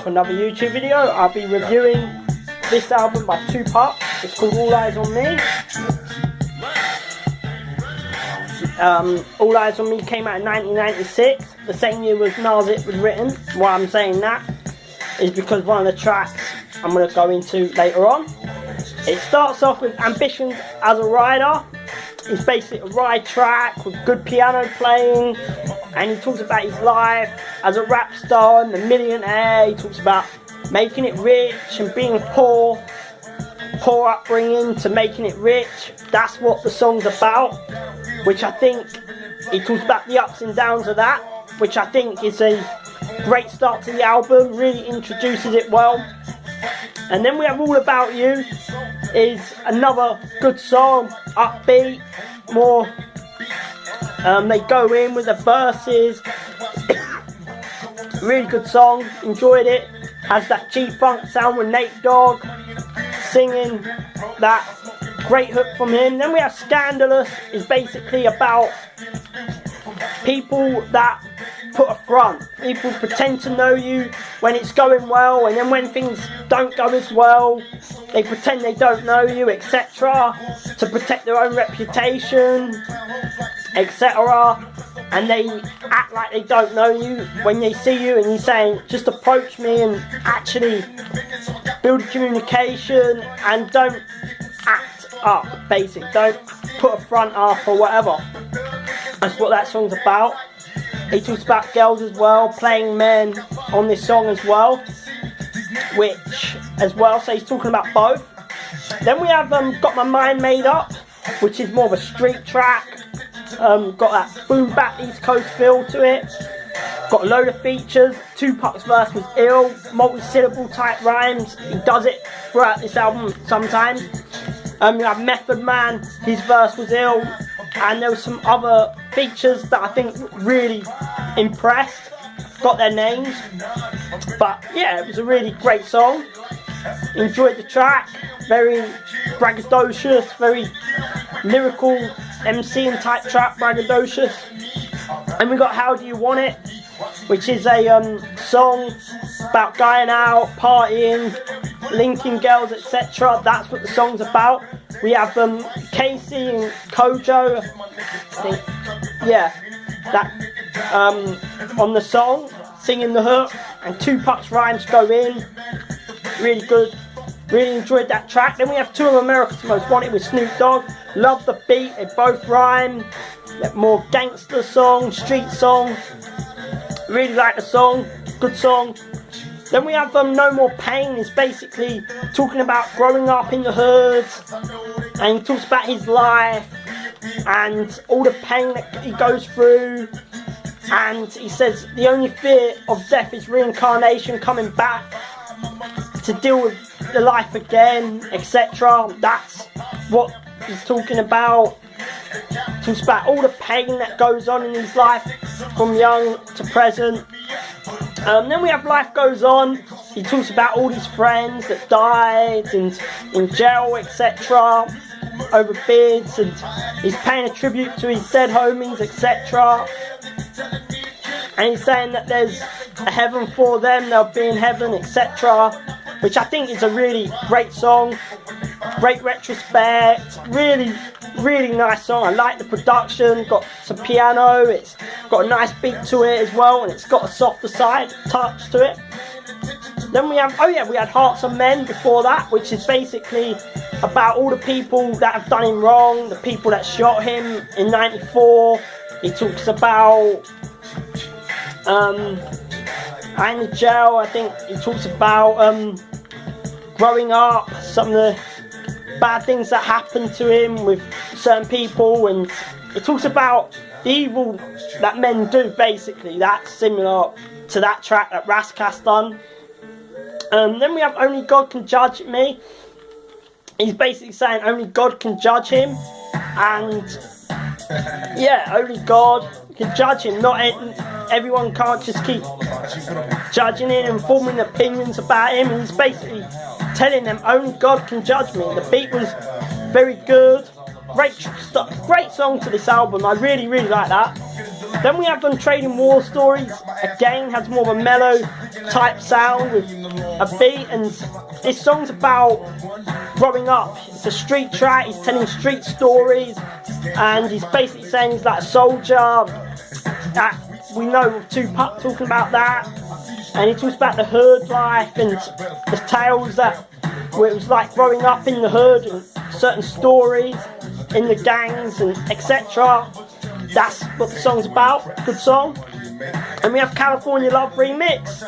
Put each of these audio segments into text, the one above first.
to another YouTube video. I'll be reviewing this album by Tupac. It's called All Eyes on Me. All Eyes on Me came out in 1996, the same year as Nas It was written. Why I'm saying that is because one of the tracks I'm going to go into later on. It starts off with Ambitions as a Rider. It's basically a ride track with good piano playing, and he talks about his life as a rap star and the millionaire. He talks about making it rich and being poor upbringing to making it rich. That's what the song's about, which I think he talks about the ups and downs of that, which I think is a great start to the album, really introduces it well. And then we have All About You, is another good song, upbeat, more, they go in with the verses, really good song, enjoyed it, has that G-Funk sound with Nate Dogg, singing that great hook from him. Then we have Scandalous, is basically about people that put a front. People pretend to know you when it's going well, and then when things don't go as well, they pretend they don't know you, etc., to protect their own reputation, etc., and they act like they don't know you when they see you, and you're saying, just approach me and actually build communication and don't act up, basically. Don't put a front up or whatever. That's what that song's about. He talks about girls as well, playing men on this song as well, so he's talking about both. Then we have Got My Mind Made Up, which is more of a street track, got that boom bap East Coast feel to it, got a load of features. Tupac's verse was ill, multi-syllable type rhymes, he does it throughout this album sometimes. You have Method Man, his verse was ill, and there were some other features that I think really impressed, got their names, but yeah, it was a really great song. Enjoyed the track, very braggadocious, very lyrical MCing type track, braggadocious. And we got How Do You Want It, which is a song about going out, partying, linking girls, etc. That's what the song's about. We have Casey and Kojo, I think, yeah, that on the song, singing the hook, and Tupac's rhymes go in, really good, really enjoyed that track. Then we have Two of America's Most Wanted with Snoop Dogg, love the beat, they both rhyme, more gangster song, street song, really like the song, good song. Then we have No More Pain, is basically talking about growing up in the hood, and he talks about his life and all the pain that he goes through, and he says the only fear of death is reincarnation, coming back to deal with the life again, etc. That's what he's talking about. He talks about all the pain that goes on in his life from young to present. Then we have Life Goes On. He talks about all his friends that died and in jail, etc., over bids, and he's paying a tribute to his dead homies, etc. And he's saying that there's a heaven for them, they'll be in heaven, etc., which I think is a really great song, great retrospect, really, really nice song. I like the production, got some piano, it's got a nice beat to it as well, and it's got a softer side touch to it. Then we have, we had Hearts of Men before that, which is basically about all the people that have done him wrong, the people that shot him in '94. He talks about in the jail, I think he talks about growing up, some of the bad things that happened to him with certain people, and it talks about the evil that men do, basically. That's similar to that track that Rascas done. Then we have Only God Can Judge Me. He's basically saying only God can judge him, and yeah, only God can judge him. Not everyone can't just keep judging him and forming opinions about him. He's basically telling them only God can judge me. The beat was very good, great song to this album. I really, really like that. Then we have them Trading War Stories. Again, has more of a mellow type sound with a beat, and this song's about growing up. It's a street track. He's telling street stories, and he's basically saying he's like a soldier. We know Tupac talking about that, and he talks about the hood life and the tales that where it was like growing up in the hood and certain stories in the gangs and etc. That's what the song's about. Good song. And we have California Love Remix,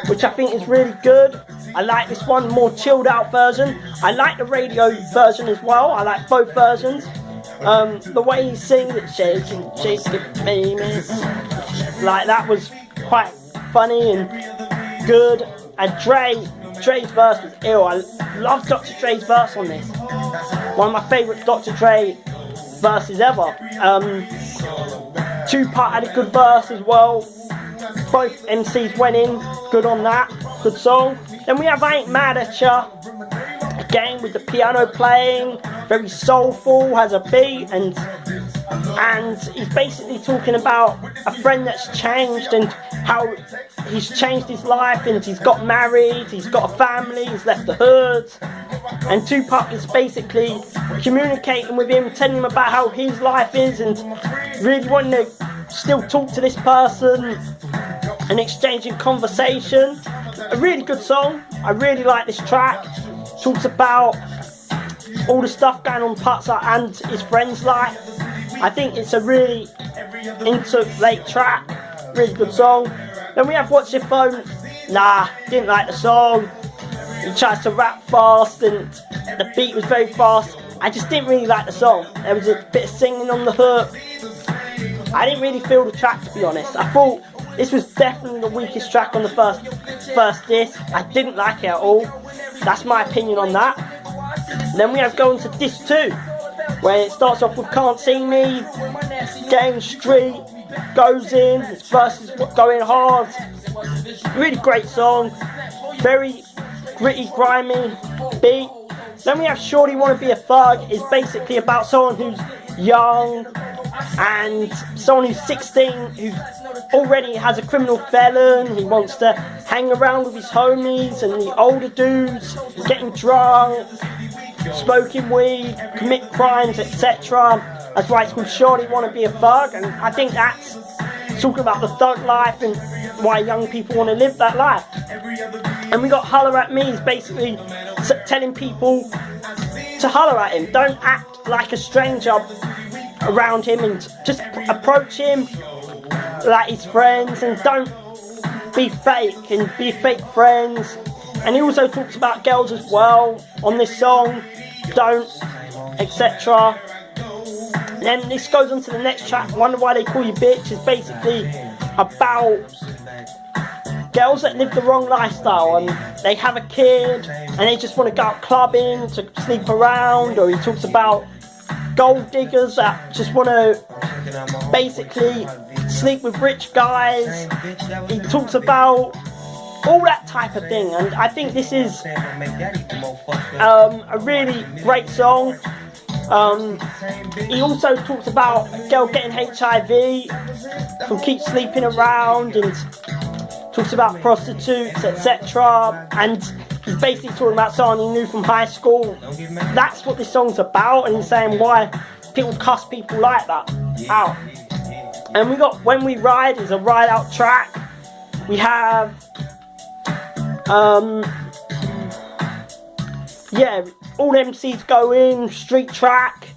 which I think is really good. I like this one, more chilled out version. I like the radio version as well. I like both versions. The way he sings it, shake it, baby, like that was quite funny and good. And Dre's verse was ill. I love Dr. Dre's verse on this. One of my favourite Dr. Dre verses ever. Tupac had a good verse as well. Both MCs went in good on that. Good song. Then we have I Ain't Mad At Ya. Again with the piano playing, very soulful, has a beat, and he's basically talking about a friend that's changed and how he's changed his life, and he's got married, he's got a family, he's left the hood, and Tupac is basically communicating with him, telling him about how his life is, and really wanting to still talk to this person and exchanging conversation. A really good song. I really like this track. Talks about all the stuff going on Putza and his friend's life. I think it's a really late track. Really good song. Then we have What's Your Phone. Nah, didn't like the song. He tries to rap fast and the beat was very fast. I just didn't really like the song. There was a bit of singing on the hook. I didn't really feel the track, to be honest. I thought this was definitely the weakest track on the first disc. I didn't like it at all. That's my opinion on that. Then we have going to disc 2, where it starts off with Can't See Me, getting street, goes in, his verse is going hard. Really great song, very gritty, grimy beat. Then we have Shorty Wanna Be a Thug. It's basically about someone who's young and someone who's 16 who already has a criminal felon. He wants to hang around with his homies and the older dudes, getting drunk, smoking weed, commit crimes, etc. That's why it's called Shorty Wanna Be a Thug, and I think that's talking about the thug life and why young people want to live that life. And we got Holler At Me. Is basically telling people to holler at him. Don't act like a stranger around him and just approach him like his friends, and don't be fake and be fake friends. And he also talks about girls as well on this song, don't, etc. Then this goes on to the next track, Wonder Why They Call You Bitch. Is basically about girls that live the wrong lifestyle and they have a kid and they just want to go out clubbing to sleep around. Or he talks about gold diggers that just want to basically sleep with rich guys. He talks about all that type of thing, and I think this is a really great song. He also talks about a girl getting HIV from keep sleeping around, and talks about prostitutes, etc. And he's basically talking about someone he knew from high school. That's what this song's about, and he's saying why people cuss people like that out. And we got When We Ride is a ride out track. We have all MCs go in, street track.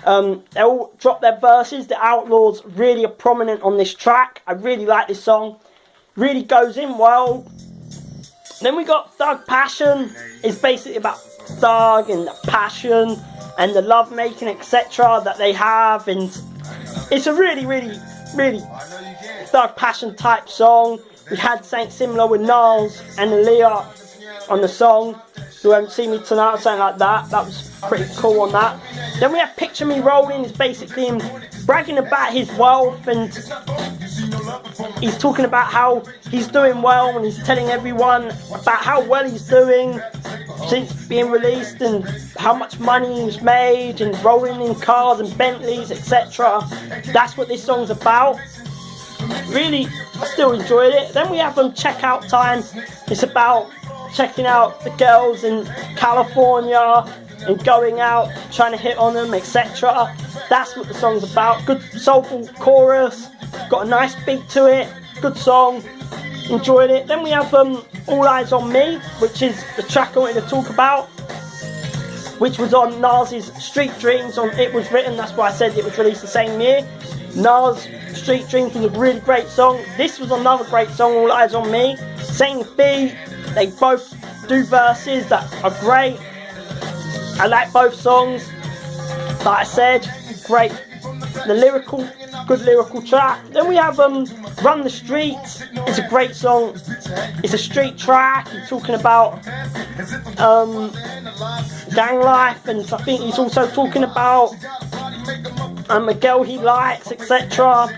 They all drop their verses. The Outlaws really are prominent on this track. I really like this song. Really goes in well. Then we got Thug Passion. It's basically about Thug and the passion and the love making, etc. that they have, and it's a really Thug Passion type song. We had something similar with Nas and Aaliyah on the song, Who Haven't Seen Me Tonight, or something like that. That was pretty cool on that. Then we have Picture Me Rolling. It's basically him bragging about his wealth, and he's talking about how he's doing well, and he's telling everyone about how well he's doing since being released and how much money he's made and rolling in cars and Bentleys, etc. That's what this song's about. really, I still enjoyed it. Then we have Checkout Time. It's about checking out the girls in California and going out, trying to hit on them, etc. That's what the song's about. Good soulful chorus, got a nice beat to it, good song, enjoyed it. Then we have All Eyes on Me, which is the track I wanted to talk about, which was on Nas's Street Dreams on It Was Written. That's why I said it was released the same year. Nas Street Dreams was a really great song. This was another great song, All Eyes on Me. Same beat, they both do verses that are great. I like both songs. Like I said, great. Good lyrical track. Then we have Run the Streets. It's a great song. It's a street track. He's talking about gang life, and I think he's also talking about a girl he likes, etc.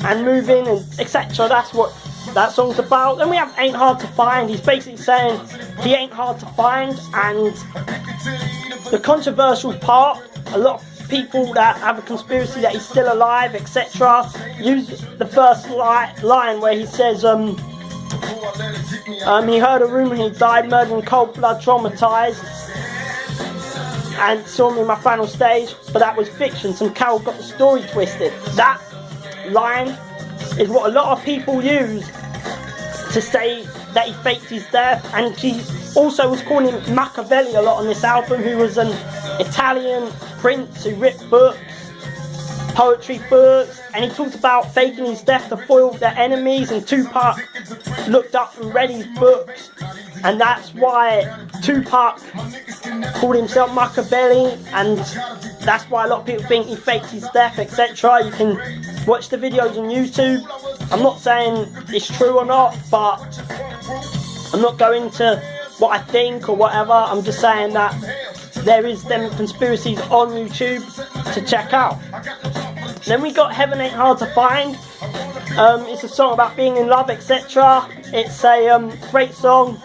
and moving and etc. That's what that song's about. Then we have Ain't Hard to Find. He's basically saying he ain't hard to find, and the controversial part, a lot of people that have a conspiracy that he's still alive, etc., use the first line where he says he heard a rumour he died, murdered in cold blood, traumatised, and saw me in my final stage, but that was fiction. Some coward got the story twisted. That line is what a lot of people use to say that he faked his death. And he also was calling him Machiavelli a lot on this album, who was an Italian prince who wrote books, poetry books, and he talked about faking his death to foil their enemies, and Tupac looked up and read his books, and that's why Tupac called himself Machiavelli, and that's why a lot of people think he faked his death, etc. You can watch the videos on YouTube. I'm not saying it's true or not, but I'm not going to what I think or whatever. I'm just saying that there is them conspiracies on YouTube to check out. Then we got Heaven Ain't Hard to Find. It's a song about being in love, etc. It's a great song.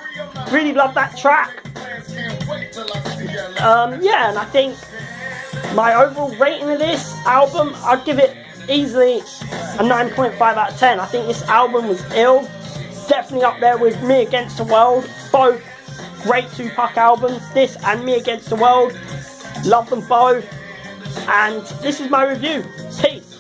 Really love that track. Yeah, and I think my overall rating of this album, I'd give it easily a 9.5 out of 10. I think this album was ill. Definitely up there with Me Against the World. Both great Tupac albums, this and Me Against the World. Love them both. And this is my review. Peace.